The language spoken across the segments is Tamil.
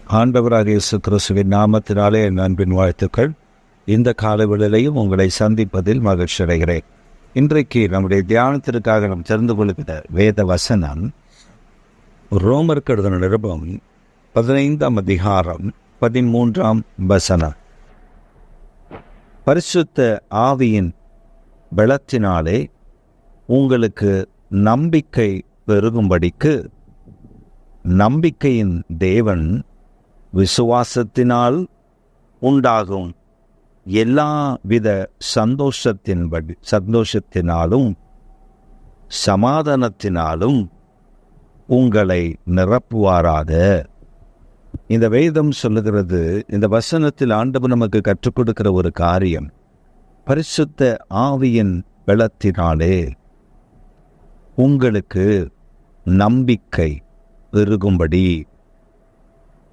ஆண்டவராக இயேசு கிறிஸ்துவின் நாமத்தினாலே என் அன்பின் வாழ்த்துக்கள். இந்த காலவேளையிலும் உங்களை சந்திப்பதில் மகிழ்ச்சி அடைகிறேன். இன்றைக்கு நம்முடைய தியானத்திற்காக நாம் தெரிந்து கொள்கிற வேத வசனம் ரோமருக்கு எழுதின நிருபம் 15ஆம் அதிகாரம் 13ஆம் வசனம். பரிசுத்த ஆவியின் பலத்தினாலே உங்களுக்கு நம்பிக்கை பெருகும்படிக்கு நம்பிக்கையின் தேவன் விசுவாசத்தினால் உண்டாகும் எல்லாவித சந்தோஷத்தினாலும் சமாதானத்தினாலும் உங்களை நிரப்புவாராக. இந்த வேதம் சொல்லுகிறது, இந்த வசனத்தில் ஆண்டவர் நமக்கு கற்றுக் கொடுக்கிற ஒரு காரியம், பரிசுத்த ஆவியின் பலத்தினாலே உங்களுக்கு நம்பிக்கை பெருகும்படி.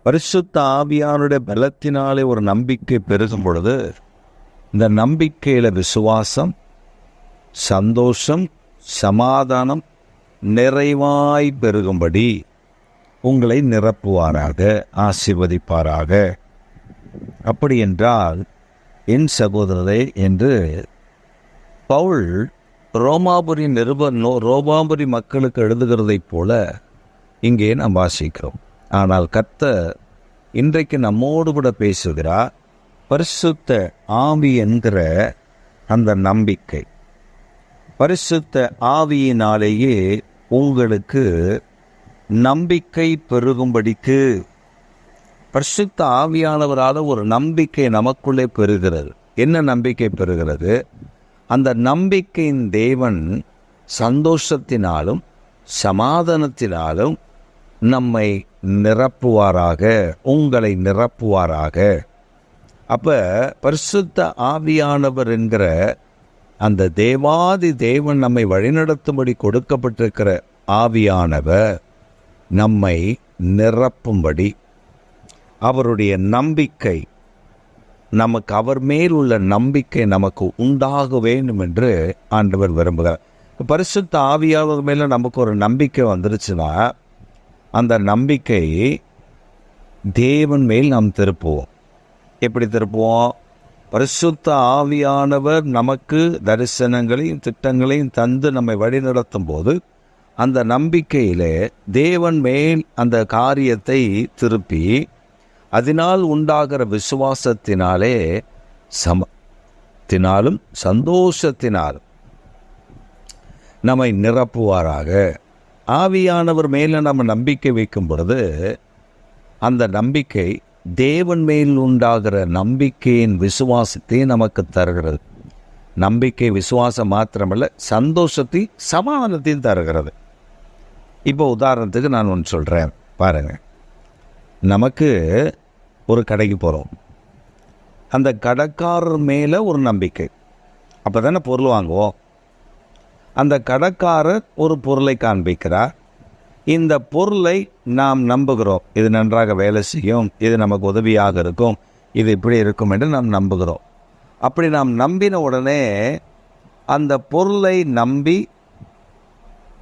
பரிசுத்த ஆவியானுடைய பலத்தினாலே ஒரு நம்பிக்கை பெருகும் பொழுது, இந்த நம்பிக்கையில விசுவாசம், சந்தோஷம், சமாதானம் நிறைவாய் பெருகும்படி உங்களை நிரப்புவாராக, ஆசீர்வதிப்பாராக. அப்படி என்றால் என் சகோதரரே என்று பவுல் ரோமாபுரி மக்களுக்கு எழுதுகிறதைப் போல இங்கே நாம் வாசிக்கிறோம். ஆனால் கர்த்தர் இன்றைக்கு நம்மோடு கூட பேசுகிறார். பரிசுத்த ஆவி என்கிற அந்த நம்பிக்கை, பரிசுத்த ஆவியினாலேயே உங்களுக்கு நம்பிக்கை பெருகும்படிக்கு. பரிசுத்த ஆவியானவரால் ஒரு நம்பிக்கை நமக்குள்ளே பெறுகிறது. என்ன நம்பிக்கை பெறுகிறது? அந்த நம்பிக்கையின் தேவன் சந்தோஷத்தினாலும் சமாதானத்தினாலும் நம்மை நிரப்புவாராக, உங்களை நிரப்புவாராக. அப்ப பரிசுத்த ஆவியானவர் என்கிற அந்த தேவாதி தேவன் நம்மை வழிநடத்தும்படி கொடுக்கப்பட்டிருக்கிற ஆவியானவர் நம்மை நிரப்பும்படி, அவருடைய நம்பிக்கை நமக்கு, அவர் மேல் உள்ள நம்பிக்கை நமக்கு உண்டாக வேண்டும் என்று ஆண்டவர் விரும்புகிறார். பரிசுத்த ஆவியானவர் மேல நமக்கு ஒரு நம்பிக்கை வந்துருச்சுன்னா, அந்த நம்பிக்கை தேவன் மேல் நாம் திருப்புவோம். எப்படி திருப்புவோம்? பரிசுத்த ஆவியானவர் நமக்கு தரிசனங்களையும் திட்டங்களையும் தந்து நம்மை வழிநடத்தும் போது, அந்த நம்பிக்கையிலே தேவன் மேல் அந்த காரியத்தை திருப்பி, அதனால் உண்டாகிற விசுவாசத்தினாலே சமத்தினாலும் சந்தோஷத்தினாலும் நம்மை நிரப்புவாராக. ஆவியானவர் மேலே நம்ம நம்பிக்கை வைக்கும் பொழுது, அந்த நம்பிக்கை தேவன் மேல் உண்டாகிற நம்பிக்கையின் விசுவாசத்தை நமக்கு தருகிறது. நம்பிக்கை விசுவாசம் மாத்திரமல்ல, சந்தோஷத்தையும் சமாதானத்தையும் தருகிறது. இப்போ உதாரணத்துக்கு நான் ஒன்று சொல்கிறேன் பாருங்க. நமக்கு ஒரு கடைக்கு போகிறோம். அந்த கடைக்காரர் மேலே ஒரு நம்பிக்கை, அப்போ தானே பொருள் வாங்குவோம். அந்த கடைக்காரர் ஒரு பொருளை காண்பிக்கிறார். இந்த பொருளை நாம் நம்புகிறோம், இது நன்றாக வேலை செய்யும், இது நமக்கு உதவியாக இருக்கும், இது இப்படி இருக்கும் என்று நாம் நம்புகிறோம். அப்படி நாம் நம்பின உடனே அந்த பொருளை நம்பி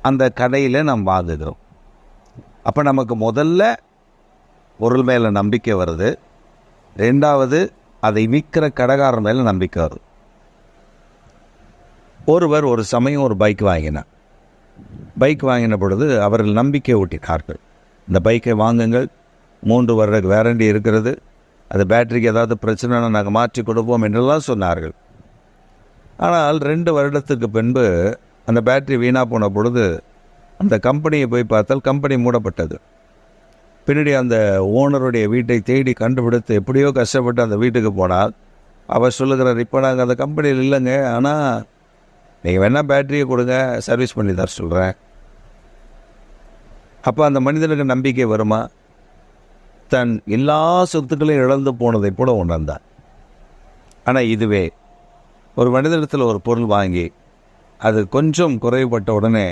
அந்த கடையில் நாம் வாங்குகிறோம். அப்போ நமக்கு முதல்ல பொருள் மேலே நம்பிக்கை வருது, ரெண்டாவது அதை விற்கிற கடைக்காரர் மேலே நம்பிக்கை வருது. ஒருவர் ஒரு சமயம் ஒரு பைக் வாங்கினார். பைக் வாங்கின பொழுது அவர்கள் நம்பிக்கை ஊட்டினார்கள். இந்த பைக்கை வாங்குங்கள், 3 வருட வேரண்டி இருக்கிறது, அது பேட்டரிக்கு ஏதாவது பிரச்சனைனா நாங்கள் மாற்றி கொடுப்போம் என்றெல்லாம் சொன்னார்கள். ஆனால் 2 வருடத்துக்கு பின்பு அந்த பேட்டரி வீணாக போன பொழுது அந்த கம்பெனியை போய் பார்த்தால் கம்பெனி மூடப்பட்டது. பின்னாடி அந்த ஓனருடைய வீட்டை தேடி கண்டுபிடித்து எப்படியோ கஷ்டப்பட்டு அந்த வீட்டுக்கு போனால் அவர் சொல்லுகிறார், இப்போ நாங்கள் அந்த கம்பெனியில் இல்லைங்க, ஆனால் நீங்கள் வேணால் பேட்டரியை கொடுங்க, சர்வீஸ் பண்ணி தர சொல்கிறேன். அப்போ அந்த மனிதனுக்கு நம்பிக்கை வருமா? தன் எல்லா சொத்துக்களையும் இழந்து போனதை போல உணர்ந்தார். ஆனால் இதுவே ஒரு மனிதனிடத்தில் ஒரு பொருள் வாங்கி அது கொஞ்சம் குறைவுபட்ட உடனே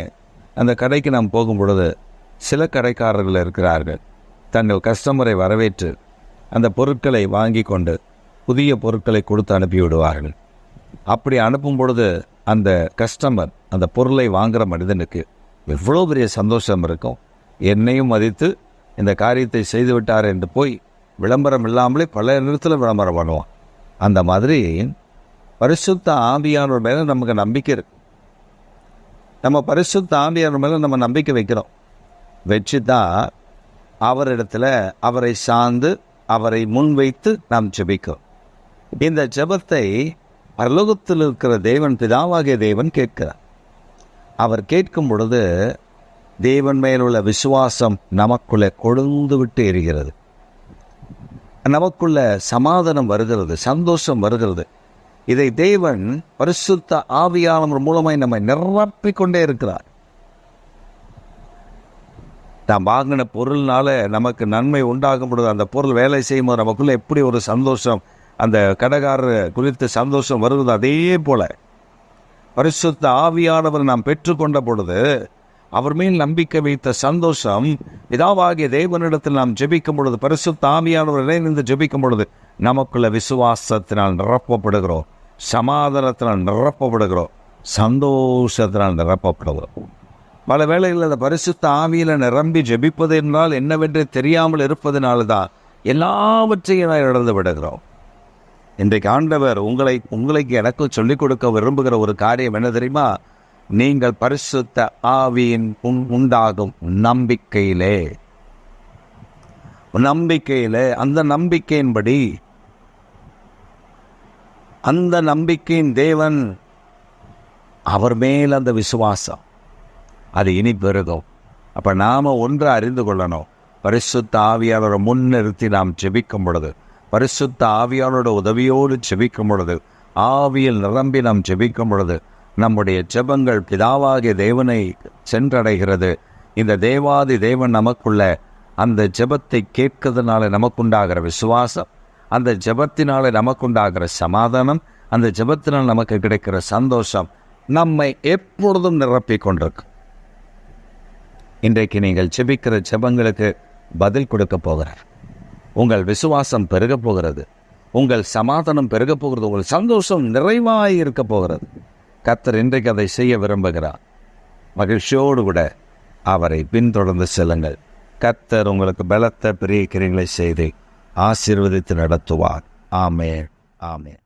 அந்த கடைக்கு நாம் போகும் பொழுது சில கடைக்காரர்கள் இருக்கிறார்கள், தங்கள் கஸ்டமரை வரவேற்று அந்த பொருட்களை வாங்கி கொண்டு புதிய பொருட்களை கொடுத்து அனுப்பிவிடுவார்கள். அப்படி அனுப்பும் பொழுது அந்த கஸ்டமர் அந்த பொருளை வாங்குகிற மனிதனுக்கு எவ்வளோ பெரிய சந்தோஷம் இருக்கும். என்னையும் மதித்து இந்த காரியத்தை செய்துவிட்டார் என்று போய் விளம்பரம் இல்லாமலே பல இடத்துல விளம்பரம் பண்ணுவான். அந்த மாதிரி பரிசுத்த ஆவியானவர் மேலே நமக்கு நம்பிக்கை இருக்கு. நம்ம பரிசுத்த ஆவியானவர் மேலே நம்ம நம்பிக்கை வைக்கிறோம். வச்சு தான் அவரிடத்துல அவரை சார்ந்து அவரை முன்வைத்து நாம் ஜெபிக்கிறோம். இந்த ஜெபத்தை பரலோகத்தில் இருக்கிற தேவன், பிதாவாகிய தேவன் கேட்கிறார். அவர் கேட்கும் பொழுது தேவன் மேலுள்ள விசுவாசம் நமக்குள்ளே கொழுந்து விட்டு எரிகிறது. நமக்குள்ள சமாதானம் வருகிறது, சந்தோஷம் வருகிறது. இதை தேவன் பரிசுத்த ஆவியானவர் மூலமாய் நம்மை நிரப்பிக் கொண்டே இருக்கிறார். நாம் வாங்கின பொருள்னால நமக்கு நன்மை உண்டாகும் பொழுது, அந்த பொருள் வேலை செய்யும் போது நமக்குள்ள எப்படி ஒரு சந்தோஷம், அந்த கடைக்காரர் குறித்து சந்தோஷம் வருவது, அதே போல பரிசுத்த ஆவியானவர் நாம் பெற்றுக்கொண்ட பொழுது அவர் மேல் நம்பிக்கை வைத்த சந்தோஷம், பிதாவாகிய தேவனிடத்தில் நாம் ஜெபிக்கும் பொழுது, பரிசுத்த ஆவியானவர் இணைந்து ஜெபிக்கும் பொழுது நமக்குள்ள விசுவாசத்தினால் நிரப்பப்படுகிறோம், சமாதானத்தினால் நிரப்பப்படுகிறோம், சந்தோஷத்தினால் நிரப்பப்படுகிறோம். பல வேளைகளில் அந்த பரிசுத்த ஆவியில் நிரம்பி ஜெபிப்பது என்றால் என்னவென்று தெரியாமல் இருப்பதனால்தான் எல்லாவற்றையும் நான் இழந்து விடுகிறோம். இன்றைக்கு ஆண்டவர் உங்களுக்கு எனக்கு சொல்லிக் கொடுக்க விரும்புகிற ஒரு காரியம் என்ன தெரியுமா? நீங்கள் பரிசுத்த ஆவியின் உண்டாகும் நம்பிக்கையிலே அந்த நம்பிக்கையின்படி, அந்த நம்பிக்கையின் தேவன் அவர் மேல் அந்த விசுவாசம் அது இனி பெருகும். அப்ப நாம ஒன்று அறிந்து கொள்ளணும். பரிசுத்த ஆவியானோட முன்னிறுத்தி நாம் ஜெபிக்கும் பொழுது, பரிசுத்த ஆவியானோட உதவியோடு ஜெபிக்கும் பொழுது, ஆவியில் நிரம்பி நாம் ஜெபிக்கும் பொழுது நம்முடைய ஜெபங்கள் பிதாவாகிய தேவனை சென்றடைகிறது. இந்த தேவாதி தேவன் நமக்குள்ள அந்த ஜெபத்தை கேட்கிறதுனால நமக்குண்டாகிற விசுவாசம், அந்த ஜெபத்தினால நமக்குண்டாகிற சமாதானம், அந்த ஜெபத்தினால் நமக்கு கிடைக்கிற சந்தோஷம் நம்மை எப்பொழுதும் நிரப்பிக் கொண்டிருக்கு. இன்றைக்கு நீங்கள் ஜெபிக்கிற ஜெபங்களுக்கு பதில் கொடுக்க போகிறார். உங்கள் விசுவாசம் பெருக போகிறது, உங்கள் சமாதானம் பெருக போகிறது, உங்கள் சந்தோஷம் நிறைவாய் இருக்க போகிறது. கர்த்தர் இன்றைக்கு அதை செய்ய விரும்புகிறார். மகிழ்ச்சியோடு கூட அவரை பின்தொடர்ந்து செல்லுங்கள். கர்த்தர் உங்களுக்கு பலத்த பெரிய கிரியைகளை செய்து ஆசீர்வதித்து நடத்துவார். ஆமென், ஆமென்.